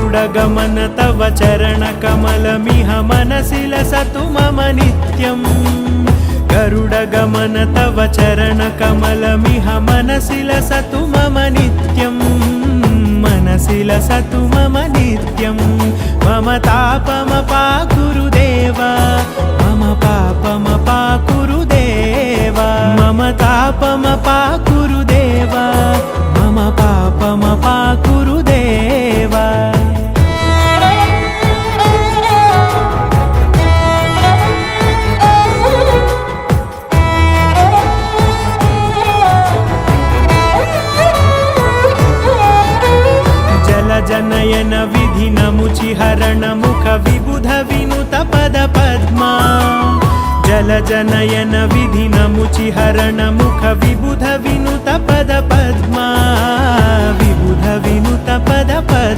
गरुडगमन तव चरणकमलमिह मनसि लसतु मम नित्यम् गरुडगमन तव चरणकमलमिह मनसि लसतु मम नित्यम् मनसि लसतु मम नित्यम् मम तापमपाकुरुदेव मम पापमपाकुरुदेव मम तापमपाकुरुदेव मम पापमपाकुरुदेव जनयन विधिनमुचिहरण मुख विबुध विनुत पद पद्मा जलजनयन विधिनमुचिहरण मुख विबुध विनुत पद पद्मा विबुध विनुत पद पद्मा।